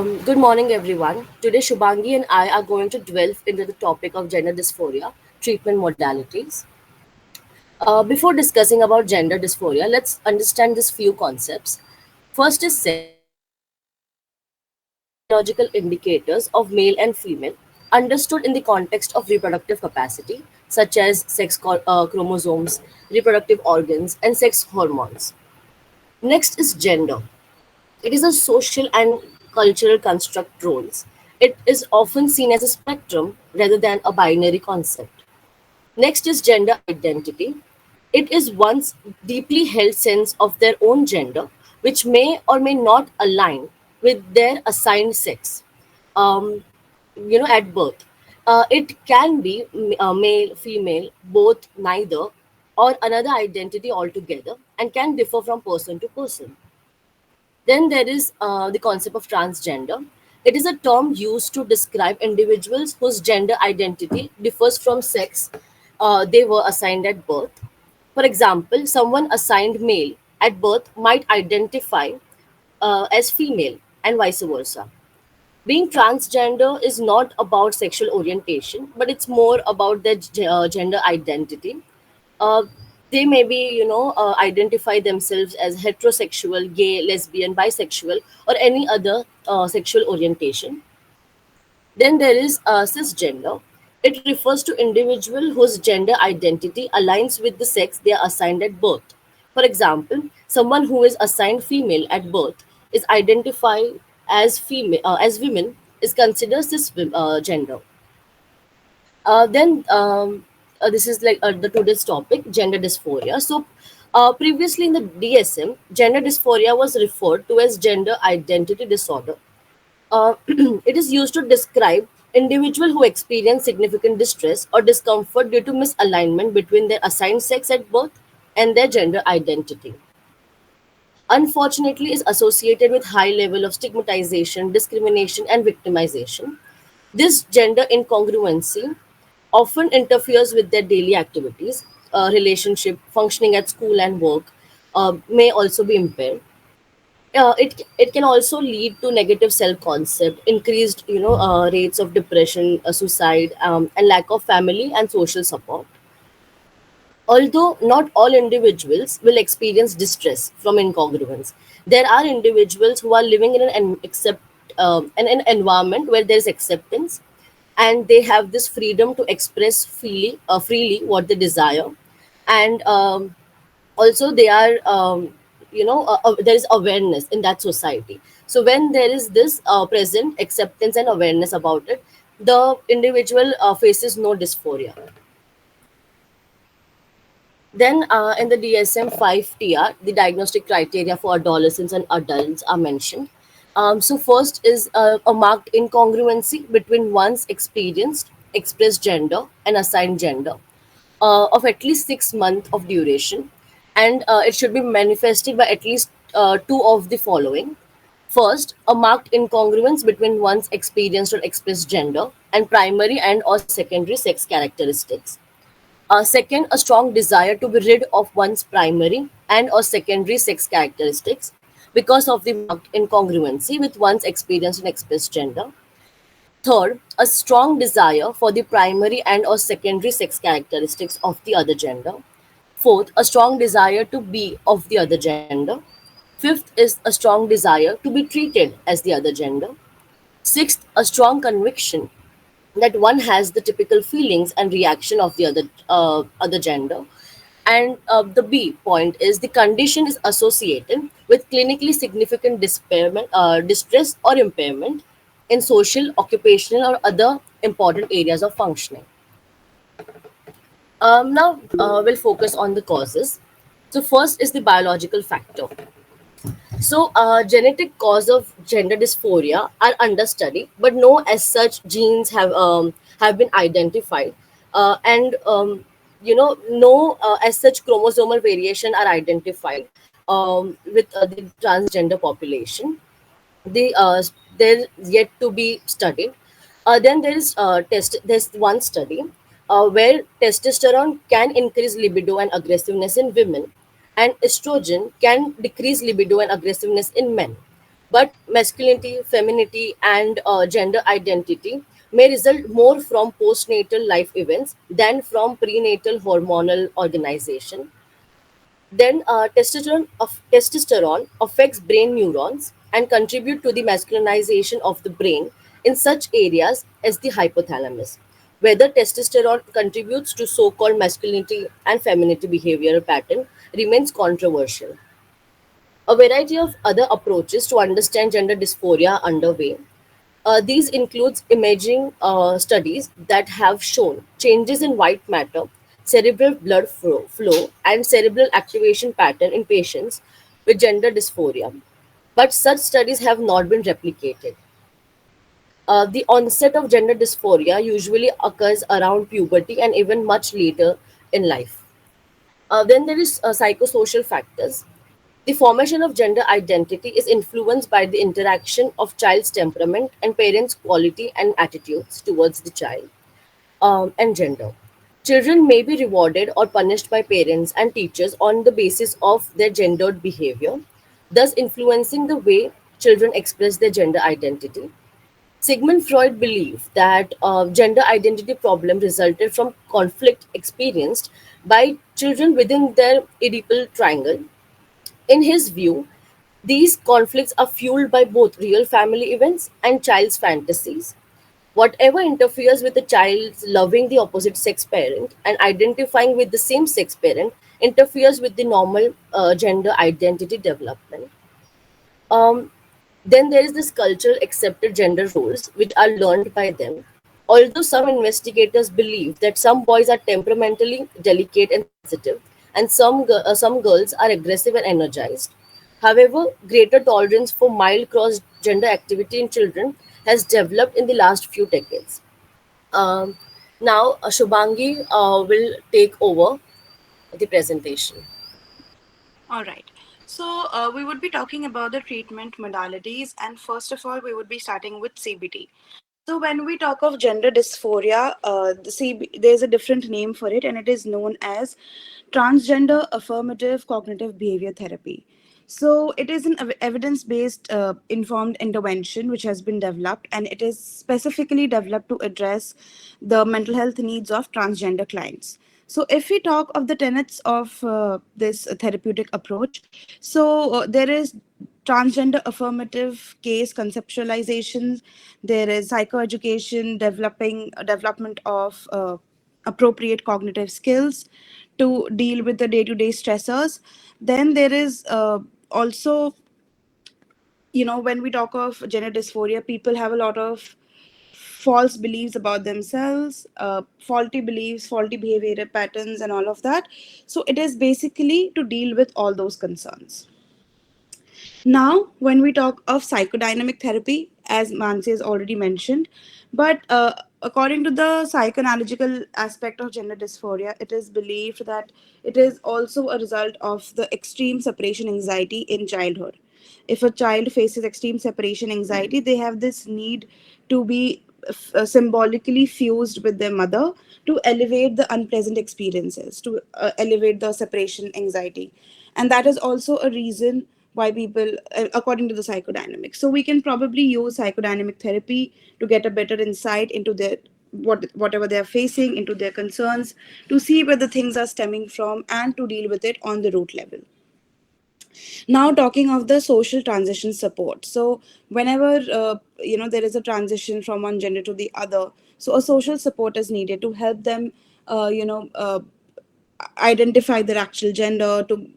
Good morning, everyone. Today, Shubhangi and I are going to delve into the topic of gender dysphoria, treatment modalities. Before discussing about gender dysphoria, let's understand these few concepts. First is sex. Sex are biological indicators of male and female, understood in the context of reproductive capacity, such as chromosomes, reproductive organs, and sex hormones. Next is gender. It is a social and cultural construct roles. It is often seen as a spectrum rather than a binary concept. Next is gender identity. It is one's deeply held sense of their own gender, which may or may not align with their assigned sex. Um, at birth. It can be male, female, both, neither, or another identity altogether, and can differ from person to person. Then there is the concept of transgender. It is a term used to describe individuals whose gender identity differs from sex they were assigned at birth. For example, someone assigned male at birth might identify as female and vice versa. Being transgender is not about sexual orientation, but it's more about their gender identity. uh, they maybe identify themselves as heterosexual, gay, lesbian, bisexual, or any other sexual orientation. Then there is cisgender. It refers to individual whose gender identity aligns with the sex they are assigned at birth. For example, someone who is assigned female at birth is identified as female as women is considered cisgender. Then this is like the today's topic, gender dysphoria. So previously in the DSM, gender dysphoria was referred to as gender identity disorder. It is used to describe individual who experience significant distress or discomfort due to misalignment between their assigned sex at birth and their gender identity. Unfortunately, is associated with high level of stigmatization, discrimination, and victimization. This gender incongruency often interferes with their daily activities, relationship, functioning at school and work, may also be impaired. It can also lead to negative self concept, increased rates of depression, suicide, and lack of family and social support. Although not all individuals will experience distress from incongruence, there are individuals who are living in an environment where there is acceptance, and they have this freedom to express freely what they desire, and also they are there is awareness in that society. So when there is this present acceptance and awareness about it, the individual faces no dysphoria. Then, in the DSM-5 TR, the diagnostic criteria for adolescents and adults are mentioned. So, first is a marked incongruency between one's expressed gender and assigned gender of at least 6 months of duration, and it should be manifested by at least two of the following. First, a marked incongruence between one's experienced or expressed gender and primary and or secondary sex characteristics. Second, a strong desire to be rid of one's primary and or secondary sex characteristics because of the marked incongruency with one's experienced and expressed gender. Third, a strong desire for the primary and or secondary sex characteristics of the other gender. Fourth, a strong desire to be of the other gender. Fifth is a strong desire to be treated as the other gender. Sixth, a strong conviction that one has the typical feelings and reaction of the other gender. And the B point is the condition is associated with clinically significant distress or impairment in social, occupational, or other important areas of functioning. Now we'll focus on the causes. So first is the biological factor. So, genetic cause of gender dysphoria are under study, but no as such genes have been identified, and no as such chromosomal variation are identified with the transgender population. They're yet to be studied. Then there is there's one study where testosterone can increase libido and aggressiveness in women, and estrogen can decrease libido and aggressiveness in men. But masculinity, femininity, and gender identity may result more from postnatal life events than from prenatal hormonal organization. Then testosterone affects brain neurons and contribute to the masculinization of the brain in such areas as the hypothalamus. Whether testosterone contributes to so-called masculinity and femininity behavioral pattern remains controversial. A variety of other approaches to understand gender dysphoria are underway. These includes imaging studies that have shown changes in white matter, cerebral blood flow, and cerebral activation pattern in patients with gender dysphoria. But such studies have not been replicated. The onset of gender dysphoria usually occurs around puberty and even much later in life. Then there is psychosocial factors. The formation of gender identity is influenced by the interaction of child's temperament and parents' quality and attitudes towards the child, and gender. Children may be rewarded or punished by parents and teachers on the basis of their gendered behavior, thus influencing the way children express their gender identity. Sigmund Freud believed that gender identity problem resulted from conflict experienced by children within their Oedipal triangle. In his view, these conflicts are fueled by both real family events and child's fantasies. Whatever interferes with the child's loving the opposite sex parent and identifying with the same sex parent interferes with the normal gender identity development. Um, then there is this cultural accepted gender roles which are learned by them. Although some investigators believe that some boys are temperamentally delicate and sensitive, and some girls are aggressive and energized. However, greater tolerance for mild cross gender activity in children has developed in the last few decades. Um, Now, Shubhangi will take over the presentation. All right. So, we would be talking about the treatment modalities, and first of all, we would be starting with CBT. So, when we talk of gender dysphoria, there's a different name for it, and it is known as transgender affirmative cognitive behavior therapy. So, it is an evidence based informed intervention which has been developed, and it is specifically developed to address the mental health needs of transgender clients. So, if we talk of the tenets of this therapeutic approach, there is transgender affirmative case conceptualization, there is psychoeducation, development of appropriate cognitive skills to deal with the day-to-day stressors. Then there is also, when we talk of gender dysphoria, people have a lot of false beliefs about themselves, faulty beliefs, faulty behavior patterns, and all of that. So it is basically to deal with all those concerns. Now, when we talk of psychodynamic therapy, as Mansi has already mentioned, but according to the psychoanalytical aspect of gender dysphoria, it is believed that it is also a result of the extreme separation anxiety in childhood. If a child faces extreme separation anxiety, they have this need to be symbolically fused with their mother to elevate the unpleasant experiences, to elevate the separation anxiety. And that is also a reason why people, according to the psychodynamics. So we can probably use psychodynamic therapy to get a better insight into their whatever they're facing, into their concerns, to see where the things are stemming from, and to deal with it on the root level. Now, talking of the social transition support. So whenever there is a transition from one gender to the other, so a social support is needed to help them identify their actual gender, to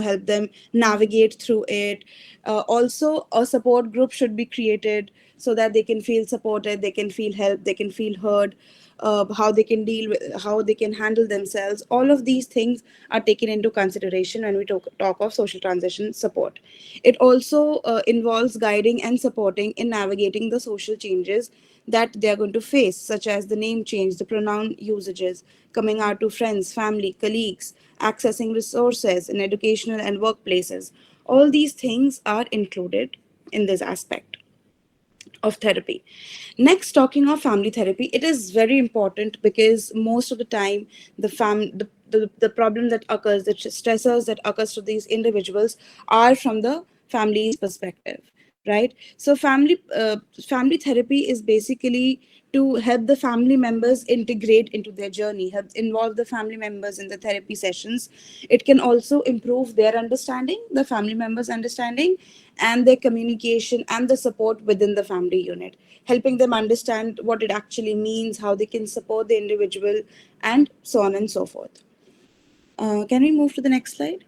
help them navigate through it. Also, a support group should be created so that they can feel supported, they can feel helped, they can feel heard. How they can deal with, how they can handle themselves, all of these things are taken into consideration when we talk of social transition support. It also involves guiding and supporting in navigating the social changes that they are going to face, such as the name change, the pronoun usages, coming out to friends, family, colleagues, accessing resources in educational and workplaces. All these things are included in this aspect of therapy. Next, talking of family therapy, it is very important because most of the time the problem that occurs, the stressors that occurs to these individuals are from the family's perspective. right? So family therapy is basically to help the family members integrate into their journey, help involve the family members in the therapy sessions. It can also improve their understanding, the family members understanding, and their communication and the support within the family unit, helping them understand what it actually means, how they can support the individual, and so on and so forth. Can we move to the next slide?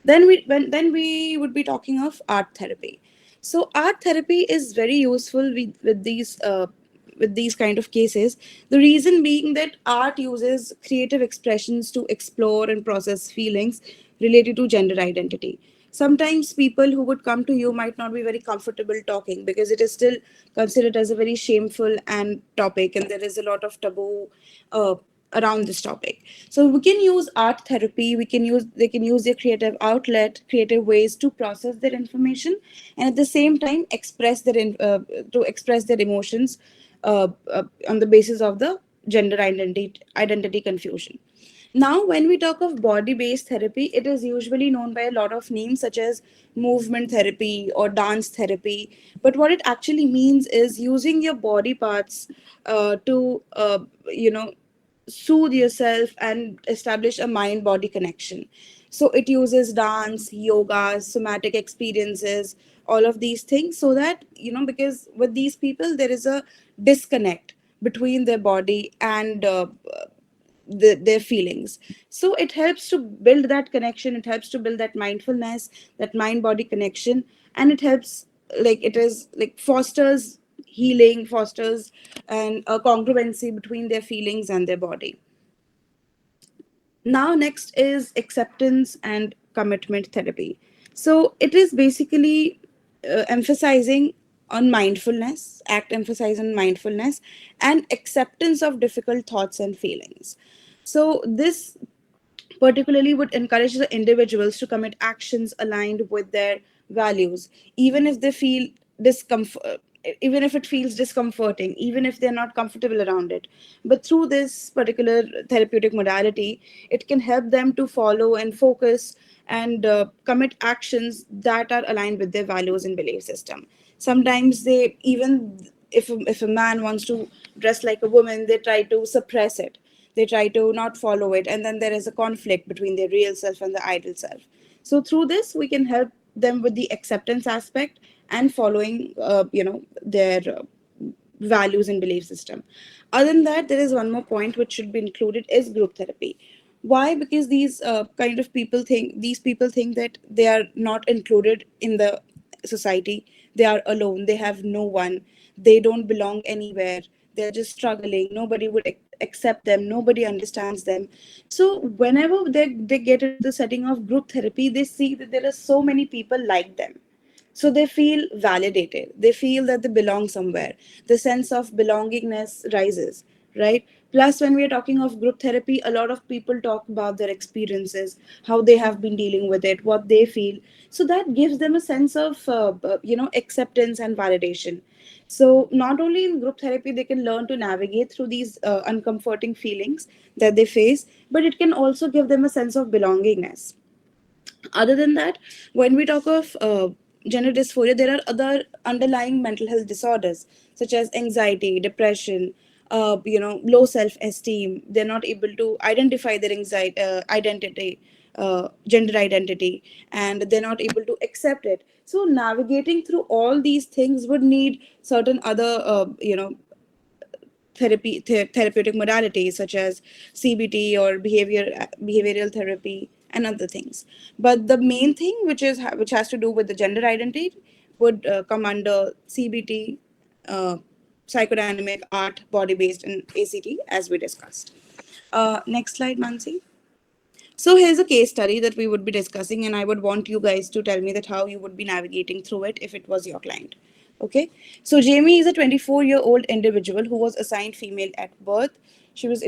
Then we would be talking of art therapy. So art therapy is very useful with these kind of cases. The reason being that art uses creative expressions to explore and process feelings related to gender identity. Sometimes people who would come to you might not be very comfortable talking because it is still considered as a very shameful and topic, and there is a lot of taboo uh, around this topic. So we can use art therapy, they can use their creative outlet, creative ways to process their information, and at the same time to express their emotions on the basis of the gender identity confusion. Now, when we talk of body based therapy, it is usually known by a lot of names such as movement therapy or dance therapy. But what it actually means is using your body parts to soothe yourself and establish a mind body connection. So it uses dance, yoga, somatic experiences, all of these things, so that, because with these people, there is a disconnect between their body and their feelings. So it helps to build that connection, it helps to build that mindfulness, that mind body connection, and it helps, like, it is like fosters healing, fosters and a congruency between their feelings and their body. Now next is acceptance and commitment therapy. So it is basically emphasizing on mindfulness, act emphasize on mindfulness and acceptance of difficult thoughts and feelings. So this particularly would encourage the individuals to commit actions aligned with their values, even if they feel discomfort, even if it feels discomforting, even if they're not comfortable around it. But through this particular therapeutic modality, it can help them to follow and focus and commit actions that are aligned with their values and belief system. Sometimes they even, if a man wants to dress like a woman, they try to suppress it, they try to not follow it, and then there is a conflict between their real self and the ideal self. So through this we can help them with the acceptance aspect and following their values and belief system. Other than that, there is one more point which should be included is group therapy. Why? Because these people think that they are not included in the society, they are alone, they have no one, they don't belong anywhere, they're just struggling, nobody would accept them, nobody understands them. So whenever they get into the setting of group therapy, they see that there are so many people like them, so they feel validated, they feel that they belong somewhere, the sense of belongingness rises, right? Plus, when we are talking of group therapy, a lot of people talk about their experiences, how they have been dealing with it, what they feel. So that gives them a sense of acceptance and validation. So not only in group therapy they can learn to navigate through these uncomforting feelings that they face, but it can also give them a sense of belongingness. Other than that, when we talk of gender dysphoria, there are other underlying mental health disorders such as anxiety, depression, low self-esteem. They're not able to identify their identity, gender identity, and they're not able to accept it. So navigating through all these things would need certain other, therapeutic modalities such as CBT or behavioral therapy and other things. But the main thing, which has to do with the gender identity, would come under CBT, uh, psychodynamic, art, body based, and ACT, as we discussed. Next slide, Mansi. So here's a case study that we would be discussing, and I would want you guys to tell me that how you would be navigating through it if it was your client. Okay, so Jamie is a 24-year-old individual who was assigned female at birth. She was they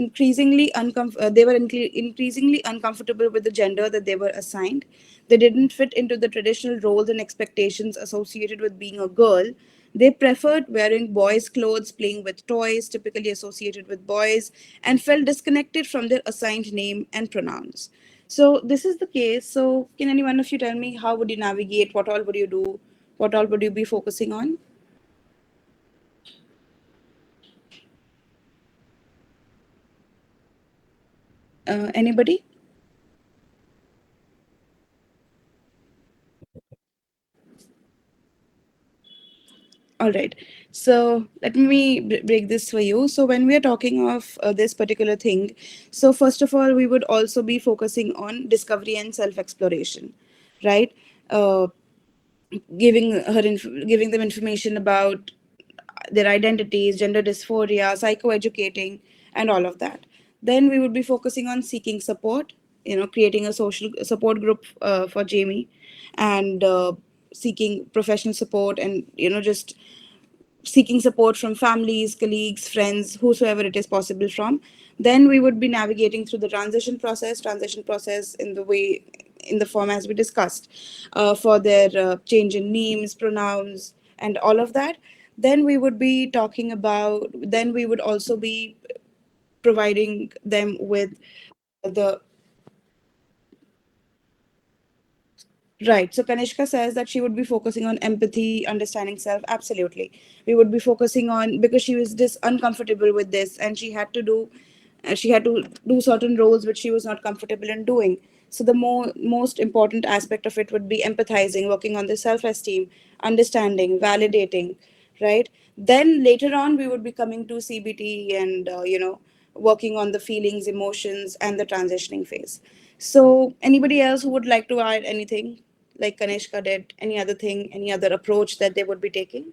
were increasingly uncomfortable with the gender that they were assigned. They didn't fit into the traditional roles and expectations associated with being a girl. They preferred wearing boys' clothes, playing with toys typically associated with boys, and felt disconnected from their assigned name and pronouns. So this is the case. So can any one of you tell me how would you navigate? What all would you do? What all would you be focusing on? Anybody? All right. So let me break this for you. So when we are talking of this particular thing, so first of all, we would also be focusing on discovery and self exploration, right? Uh, giving them information about their identities, gender dysphoria, psychoeducating, and all of that. Then we would be focusing on seeking support, creating a social support group for Jamie, and seeking professional support, and just seeking support from families, colleagues, friends, whosoever it is possible from. Then we would be navigating through the transition process in the form as we discussed, for their change in names, pronouns, and all of that. Then we would be talking about, then we would also be providing them with the Right. So Kanishka says that she would be focusing on empathy, understanding self. Absolutely. We would be focusing on, because she was just uncomfortable with this, and she had to do certain roles which she was not comfortable in doing. So the most important aspect of it would be empathizing, working on the self-esteem, understanding, validating, right? Then later on we would be coming to CBT, and working on the feelings, emotions, and the transitioning phase. So anybody else who would like to add anything, like Kanishka did, any other thing, any other approach that they would be taking?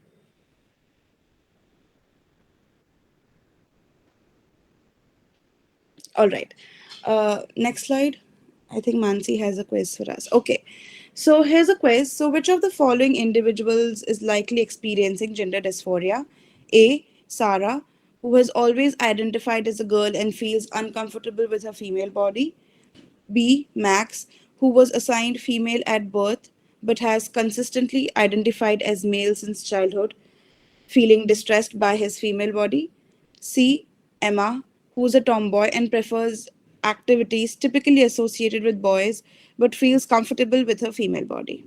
All right. Next slide. I think Mansi has a quiz for us. Okay. So here's a quiz. So, which of the following individuals is likely experiencing gender dysphoria? A. Sarah, who has always identified as a girl and feels uncomfortable with her female body. B. Max, who was assigned female at birth but has consistently identified as male since childhood, feeling distressed by his female body. C. Emma, who's a tomboy and prefers activities typically associated with boys but feels comfortable with her female body.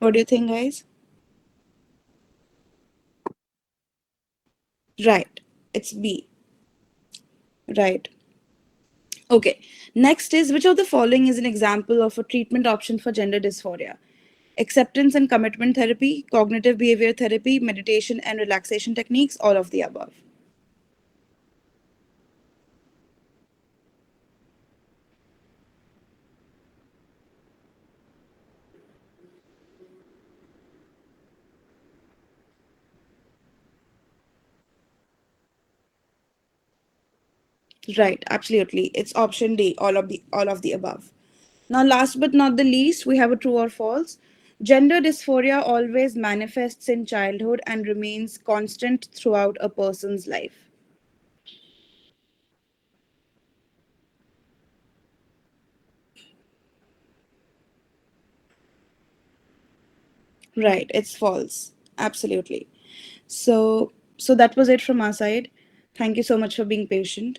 What do you think, guys? Right. It's B. Right. Okay. Next is, which of the following is an example of a treatment option for gender dysphoria? Acceptance and commitment therapy, cognitive behavior therapy, meditation and relaxation techniques, all of the above. Right, absolutely. It's option D, all of the above. Now, last but not the least, we have a true or false. Gender dysphoria always manifests in childhood and remains constant throughout a person's life. Right, it's false. Absolutely. So that was it from our side. Thank you so much for being patient.